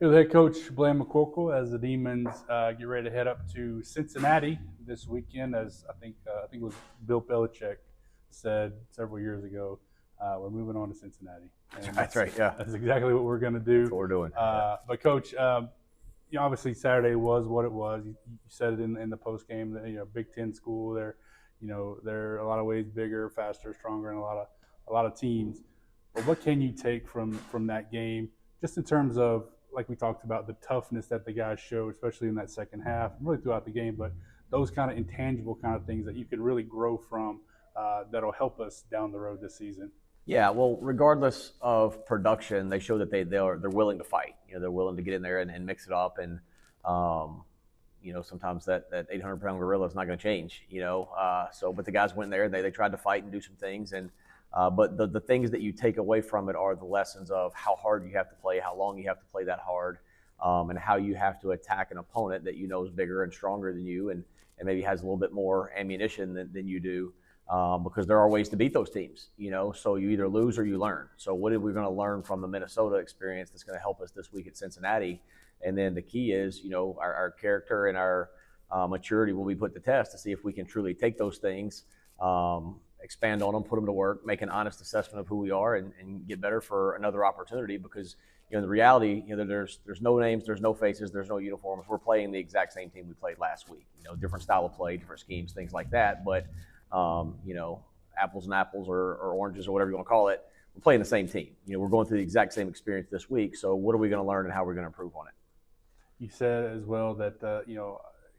Here's head coach Blaine McCorkle as the Demons get ready to head up to Cincinnati this weekend. As I think it was Bill Belichick said several years ago, we're moving on to Cincinnati. And That's right. Yeah, that's exactly what we're going to do. that's what we're doing. But coach, obviously Saturday was what it was. You said it in the post game. Big Ten school. They're a lot of ways bigger, faster, stronger, and a lot of teams. But what can you take from that game, just in terms of, like we talked about, the toughness that the guys showed, especially in that second half, really throughout the game, but those kind of intangible kind of things that you could really grow from that'll help us down the road this season. Yeah, well, regardless of production, they show that they're willing to fight. They're willing to get in there and mix it up, and sometimes that 800-pound gorilla is not going to change. But the guys went there, they tried to fight and do some things, and but the things that you take away from it are the lessons of how hard you have to play, how long you have to play that hard, and how you have to attack an opponent that you know is bigger and stronger than you, and maybe has a little bit more ammunition than you do. Because there are ways to beat those teams, so you either lose or you learn. So what are we going to learn from the Minnesota experience that's going to help us this week at Cincinnati? And then the key is, our character and our maturity will be put to test to see if we can truly take those things, expand on them, put them to work, make an honest assessment of who we are, and get better for another opportunity. Because the reality, there's no names, there's no faces, there's no uniforms. We're playing the exact same team we played last week. Different style of play, different schemes, things like that. But apples and apples or oranges or whatever you want to call it, we're playing the same team. We're going through the exact same experience this week. So what are we going to learn and how are we going to improve on it? You said as well that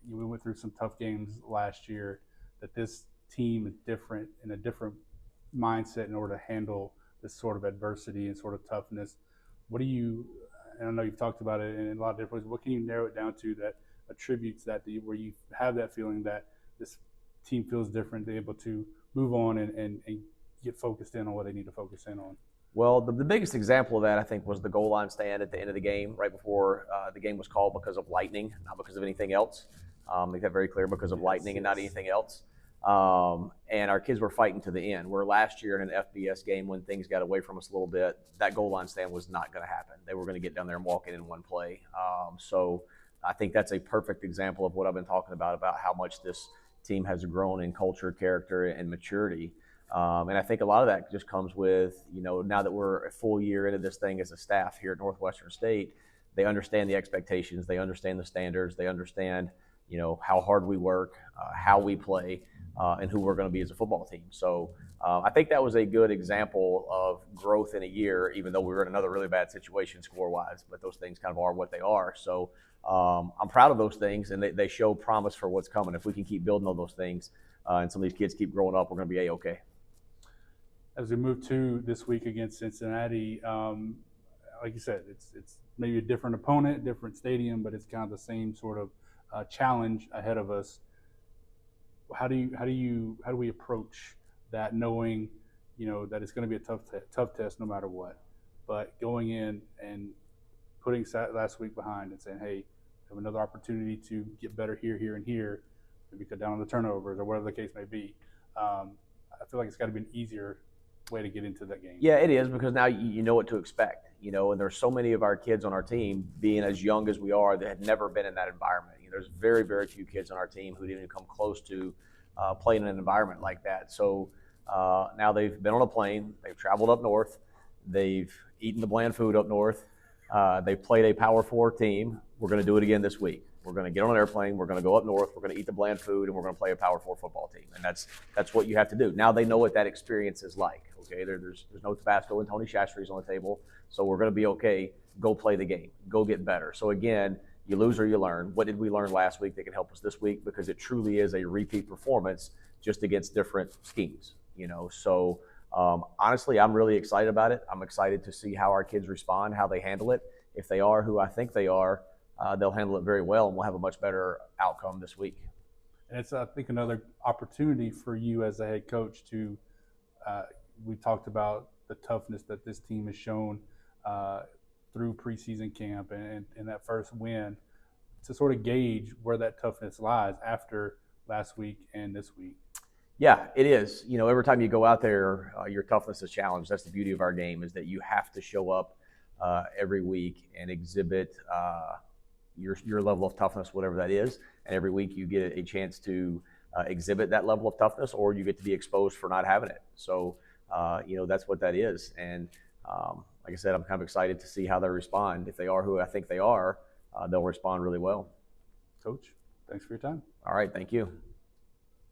we went through some tough games last year, that this team is different, in a different mindset in order to handle this sort of adversity and sort of toughness. And I know you've talked about it in a lot of different ways, what can you narrow it down to that attributes that, where you have that feeling that this team feels different, they're able to move on and get focused in on what they need to focus in on? Well, the biggest example of that, I think, was the goal line stand at the end of the game, right before the game was called, because of lightning, not because of anything else. Make that very clear, because of lightning and not anything else. And our kids were fighting to the end. Where last year in an FBS game, when things got away from us a little bit, that goal line stand was not going to happen. They were going to get down there and walk in one play. So I think that's a perfect example of what I've been talking about how much this team has grown in culture, character, and maturity. And I think a lot of that just comes with, now that we're a full year into this thing as a staff here at Northwestern State, they understand the expectations, they understand the standards, they understand, how hard we work, how we play, and who we're going to be as a football team. So I think that was a good example of growth in a year, even though we were in another really bad situation score-wise, but those things kind of are what they are. So I'm proud of those things, and they show promise for what's coming. If we can keep building on those things and some of these kids keep growing up, we're going to be A-okay. As we move to this week against Cincinnati, like you said, it's maybe a different opponent, different stadium, but it's kind of the same sort of challenge ahead of us. How do we approach that, knowing that it's going to be a tough test no matter what, but going in and putting last week behind and saying, hey, we have another opportunity to get better here, and here, maybe cut down on the turnovers or whatever the case may be. I feel like it's got to be an easier way to get into that game. Yeah, it is, because now you know what to expect, and there's so many of our kids on our team, being as young as we are, that had never been in that environment. There's very, very few kids on our team who didn't even come close to playing in an environment like that. So now they've been on a plane, they've traveled up north, they've eaten the bland food up north, they've played a Power 4 team. We're going to do it again this week. We're going to get on an airplane, we're going to go up north, we're going to eat the bland food, and we're going to play a Power 4 football team. And that's what you have to do. Now they know what that experience is like. Okay, there's no Tabasco and Tony Shastri's on the table, so we're going to be okay. Go play the game. Go get better. So again, you lose or you learn. What did we learn last week that can help us this week? Because it truly is a repeat performance, just against different schemes. So honestly, I'm really excited about it. I'm excited to see how our kids respond, how they handle it. If they are who I think they are, they'll handle it very well, and we'll have a much better outcome this week. And it's, I think, another opportunity for you as a head coach to we talked about the toughness that this team has shown through preseason camp and that first win, to sort of gauge where that toughness lies after last week and this week. Yeah, it is. Every time you go out there, your toughness is challenged. That's the beauty of our game, is that you have to show up every week and exhibit your level of toughness, whatever that is. And every week you get a chance to exhibit that level of toughness, or you get to be exposed for not having it. So, that's what that is. And like I said, I'm kind of excited to see how they respond. If they are who I think they are, they'll respond really well. Coach, thanks for your time. All right, thank you.